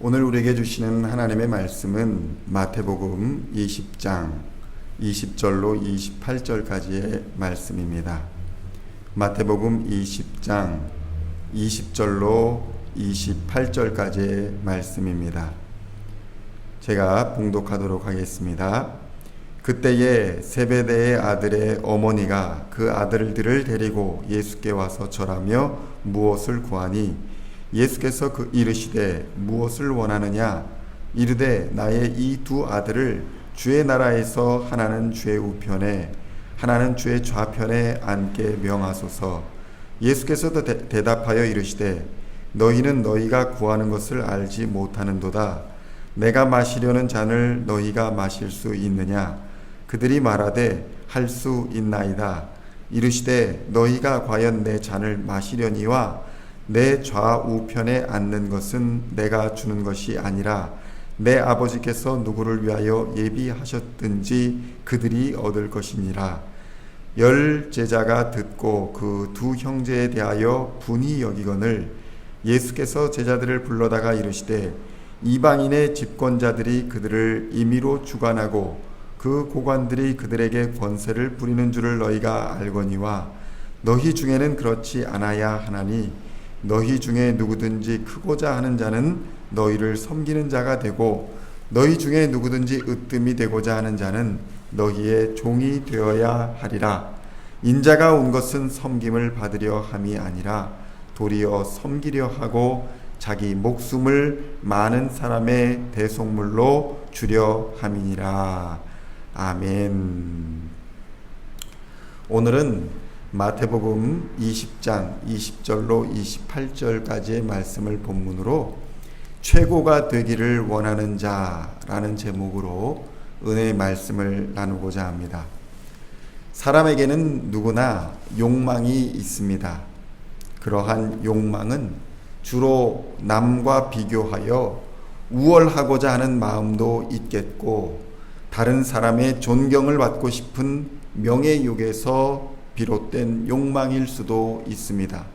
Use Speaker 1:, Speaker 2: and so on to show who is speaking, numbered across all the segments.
Speaker 1: 오늘 우리에게 주시는 하나님의 말씀은 마태복음 20장 20절로 28절까지의 말씀입니다. 마태복음 20장 20절로 28절까지의 말씀입니다. 제가 봉독하도록 하겠습니다. 그때에 세베대의 아들의 어머니가 그 아들들을 데리고 예수께 와서 절하며 무엇을 구하니 예수께서 이르시되 무엇을 원하느냐 이르되 나의 이 두 아들을 주의 나라에서 하나는 주의 우편에 하나는 주의 좌편에 앉게 명하소서. 예수께서도 대답하여 이르시되 너희는 너희가 구하는 것을 알지 못하는도다. 내가 마시려는 잔을 너희가 마실 수 있느냐? 그들이 말하되 할 수 있나이다. 이르시되 너희가 과연 내 잔을 마시려니와 내 좌우편에 앉는 것은 내가 주는 것이 아니라 내 아버지께서 누구를 위하여 예비하셨든지 그들이 얻을 것이니라. 10 제자가 듣고 그 두 형제에 대하여 분이 여기거늘 예수께서 제자들을 불러다가 이르시되 이방인의 집권자들이 그들을 임의로 주관하고 그 고관들이 그들에게 권세를 부리는 줄을 너희가 알거니와 너희 중에는 그렇지 않아야 하나니 너희 중에 누구든지 크고자 하는 자는 너희를 섬기는 자가 되고 너희 중에 누구든지 으뜸이 되고자 하는 자는 너희의 종이 되어야 하리라. 인자가 온 것은 섬김을 받으려 함이 아니라 도리어 섬기려 하고 자기 목숨을 많은 사람의 대속물로 주려 함이니라. 아멘. 오늘은 마태복음 20장 20절로 28절까지의 말씀을 본문으로 최고가 되기를 원하는 자라는 제목으로 은혜의 말씀을 나누고자 합니다. 사람에게는 누구나 욕망이 있습니다. 그러한 욕망은 주로 남과 비교하여 우월하고자 하는 마음도 있겠고 다른 사람의 존경을 받고 싶은 명예욕에서 비롯된 욕망일 수도 있습니다.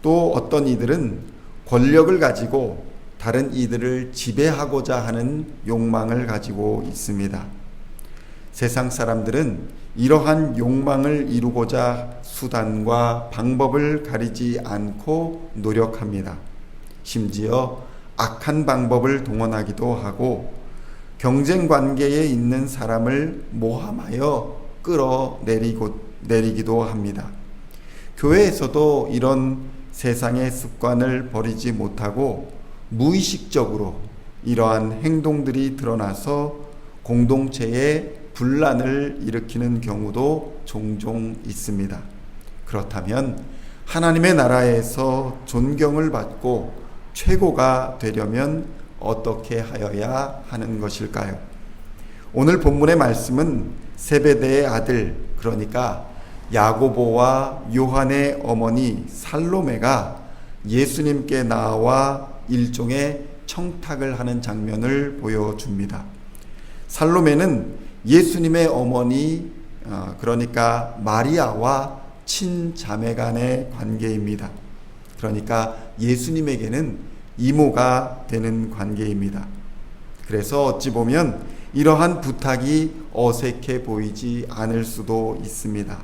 Speaker 1: 또 어떤 이들은 권력을 가지고 다른 이들을 지배하고자 하는 욕망을 가지고 있습니다. 세상 사람들은 이러한 욕망을 이루고자 수단과 방법을 가리지 않고 노력합니다. 심지어 악한 방법을 동원하기도 하고 경쟁 관계에 있는 사람을 모함하여 끌어내리기도 합니다. 교회에서도 이런 세상의 습관을 버리지 못하고 무의식적으로 이러한 행동들이 드러나서 공동체에 분란을 일으키는 경우도 종종 있습니다. 그렇다면 하나님의 나라에서 존경을 받고 최고가 되려면 어떻게 하여야 하는 것일까요? 오늘 본문의 말씀은 세베대의 아들, 그러니까 야고보와 요한의 어머니 살로메가 예수님께 나와 일종의 청탁을 하는 장면을 보여줍니다. 살로메는 예수님의 어머니, 그러니까 마리아와 친자매 간의 관계입니다. 그러니까 예수님에게는 이모가 되는 관계입니다. 그래서 어찌 보면 이러한 부탁이 어색해 보이지 않을 수도 있습니다.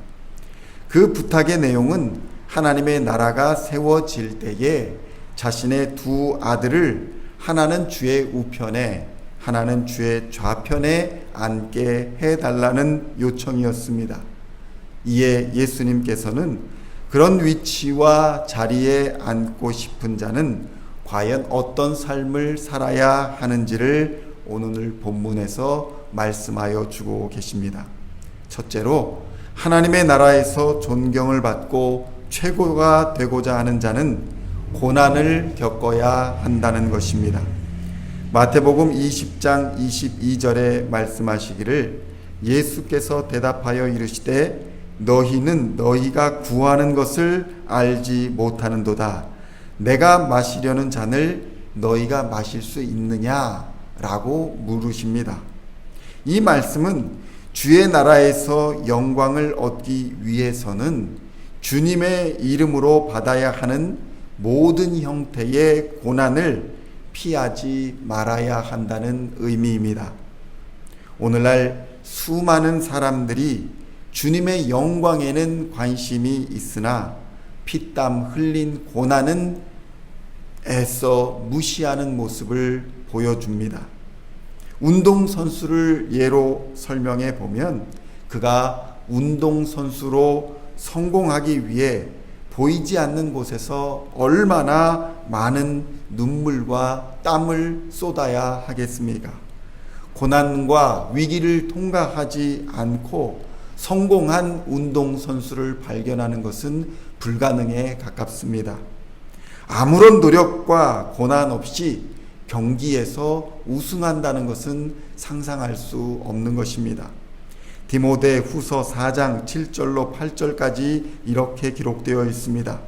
Speaker 1: 그 부탁의 내용은 하나님의 나라가 세워질 때에 자신의 두 아들을 하나는 주의 우편에 하나는 주의 좌편에 앉게 해달라는 요청이었습니다. 이에 예수님께서는 그런 위치와 자리에 앉고 싶은 자는 과연 어떤 삶을 살아야 하는지를 오늘 본문에서 말씀하여 주고 계십니다. 첫째로 하나님의 나라에서 존경을 받고 최고가 되고자 하는 자는 고난을 겪어야 한다는 것입니다. 마태복음 20장 22절에 말씀하시기를 예수께서 대답하여 이르시되 너희는 너희가 구하는 것을 알지 못하는도다. 내가 마시려는 잔을 너희가 마실 수 있느냐? 라고 물으십니다. 이 말씀은 주의 나라에서 영광을 얻기 위해서는 주님의 이름으로 받아야 하는 모든 형태의 고난을 피하지 말아야 한다는 의미입니다. 오늘날 수많은 사람들이 주님의 영광에는 관심이 있으나 피땀 흘린 고난은 애써 무시하는 모습을 보여줍니다. 운동선수를 예로 설명해 보면 그가 운동선수로 성공하기 위해 보이지 않는 곳에서 얼마나 많은 눈물과 땀을 쏟아야 하겠습니까? 고난과 위기를 통과하지 않고 성공한 운동선수를 발견하는 것은 불가능에 가깝습니다. 아무런 노력과 고난 없이 경기에서 우승한다는 것은 상상할 수 없는 것입니다. 디모데 후서 4장 7절로 8절까지 이렇게 기록되어 있습니다.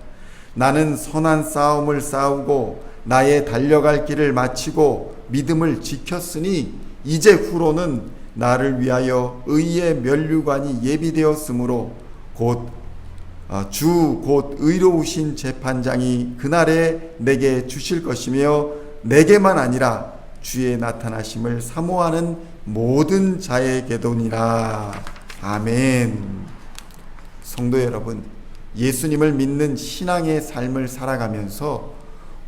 Speaker 1: 나는 선한 싸움을 싸우고 나의 달려갈 길을 마치고 믿음을 지켰으니 이제 후로는 나를 위하여 의의 면류관이 예비되었으므로 곧 의로우신 재판장이 그날에 내게 주실 것이며 내게만 아니라 주의 나타나심을 사모하는 모든 자에게도니라. 아멘. 성도 여러분, 예수님을 믿는 신앙의 삶을 살아가면서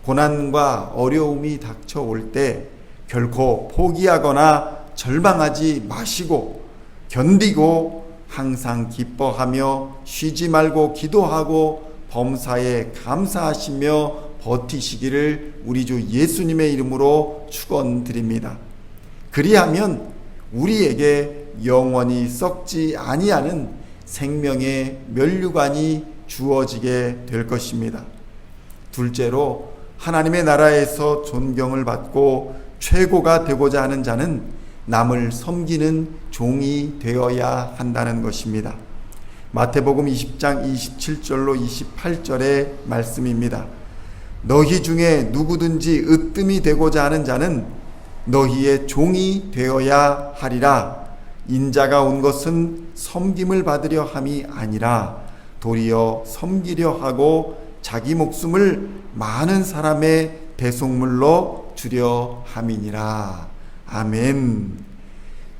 Speaker 1: 고난과 어려움이 닥쳐올 때 결코 포기하거나 절망하지 마시고 견디고 항상 기뻐하며 쉬지 말고 기도하고 범사에 감사하시며 버티시기를 우리 주 예수님의 이름으로 축원드립니다. 그리하면 우리에게 영원히 썩지 아니하는 생명의 면류관이 주어지게 될 것입니다. 둘째로 하나님의 나라에서 존경을 받고 최고가 되고자 하는 자는 남을 섬기는 종이 되어야 한다는 것입니다. 마태복음 20장 27절로 28절의 말씀입니다. 너희 중에 누구든지 으뜸이 되고자 하는 자는 너희의 종이 되어야 하리라. 인자가 온 것은 섬김을 받으려 함이 아니라 도리어 섬기려 하고 자기 목숨을 많은 사람의 대속물로 주려 함이니라. 아멘.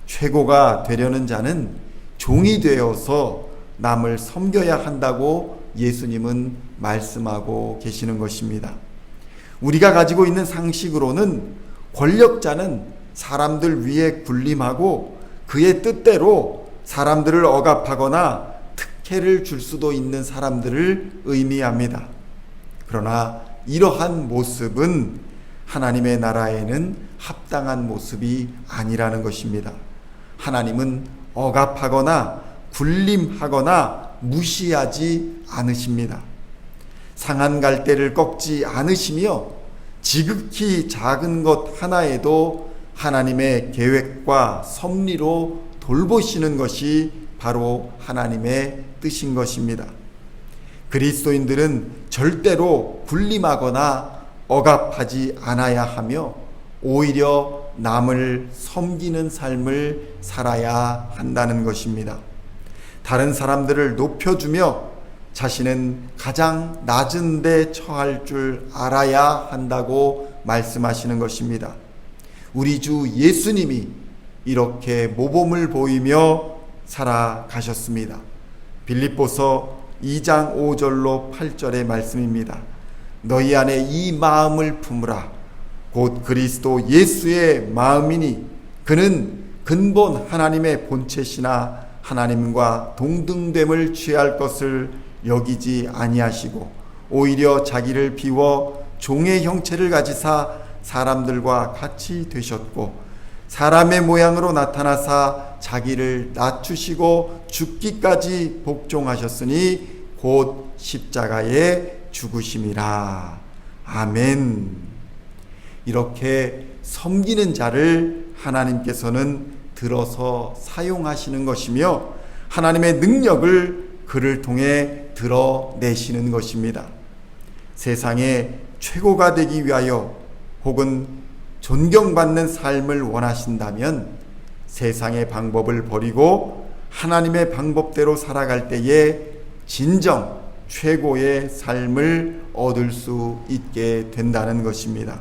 Speaker 1: 최고가 되려는 자는 종이 되어서 남을 섬겨야 한다고 예수님은 말씀하고 계시는 것입니다. 우리가 가지고 있는 상식으로는 권력자는 사람들 위에 군림하고 그의 뜻대로 사람들을 억압하거나 특혜를 줄 수도 있는 사람들을 의미합니다. 그러나 이러한 모습은 하나님의 나라에는 합당한 모습이 아니라는 것입니다. 하나님은 억압하거나 군림하거나 무시하지 않으십니다. 상한 갈대를 꺾지 않으시며 지극히 작은 것 하나에도 하나님의 계획과 섭리로 돌보시는 것이 바로 하나님의 뜻인 것입니다. 그리스도인들은 절대로 군림하거나 억압하지 않아야 하며 오히려 남을 섬기는 삶을 살아야 한다는 것입니다. 다른 사람들을 높여주며 자신은 가장 낮은 데 처할 줄 알아야 한다고 말씀하시는 것입니다. 우리 주 예수님이 이렇게 모범을 보이며 살아가셨습니다. 빌립보서 2장 5절로 8절의 말씀입니다. 너희 안에 이 마음을 품으라. 곧 그리스도 예수의 마음이니 그는 근본 하나님의 본체시나 하나님과 동등됨을 취할 것을 여기지 아니하시고 오히려 자기를 비워 종의 형체를 가지사 사람들과 같이 되셨고 사람의 모양으로 나타나사 자기를 낮추시고 죽기까지 복종하셨으니 곧 십자가에 죽으심이라. 아멘. 이렇게 섬기는 자를 하나님께서는 들어서 사용하시는 것이며 하나님의 능력을 그를 통해 드러내시는 것입니다. 세상에 최고가 되기 위하여 혹은 존경받는 삶을 원하신다면 세상의 방법을 버리고 하나님의 방법대로 살아갈 때에 진정 최고의 삶을 얻을 수 있게 된다는 것입니다.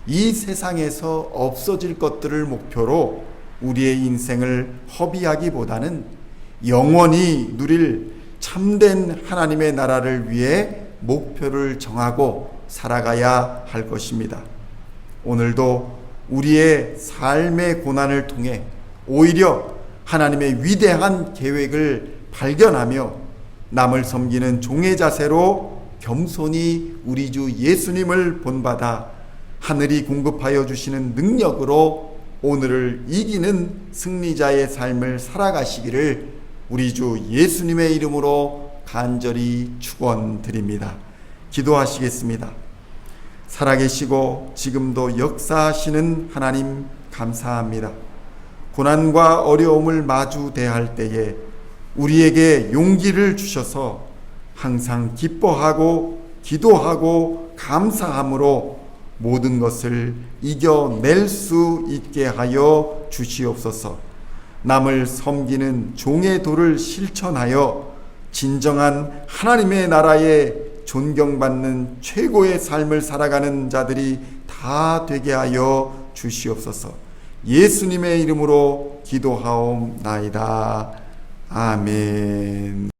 Speaker 1: 이 세상에서 없어질 것들을 목표로 우리의 인생을 허비하기보다는 영원히 누릴 참된 하나님의 나라를 위해 목표를 정하고 살아가야 할 것입니다. 오늘도 우리의 삶의 고난을 통해 오히려 하나님의 위대한 계획을 발견하며 남을 섬기는 종의 자세로 겸손히 우리 주 예수님을 본받아 하늘이 공급하여 주시는 능력으로 오늘을 이기는 승리자의 삶을 살아가시기를 우리 주 예수님의 이름으로 간절히 축원드립니다. 기도하시겠습니다. 살아계시고 지금도 역사하시는 하나님 감사합니다. 고난과 어려움을 마주 대할 때에 우리에게 용기를 주셔서 항상 기뻐하고 기도하고 감사함으로 모든 것을 이겨낼 수 있게 하여 주시옵소서. 남을 섬기는 종의 도를 실천하여 진정한 하나님의 나라에 존경받는 최고의 삶을 살아가는 자들이 다 되게 하여 주시옵소서. 예수님의 이름으로 기도하옵나이다. 아멘.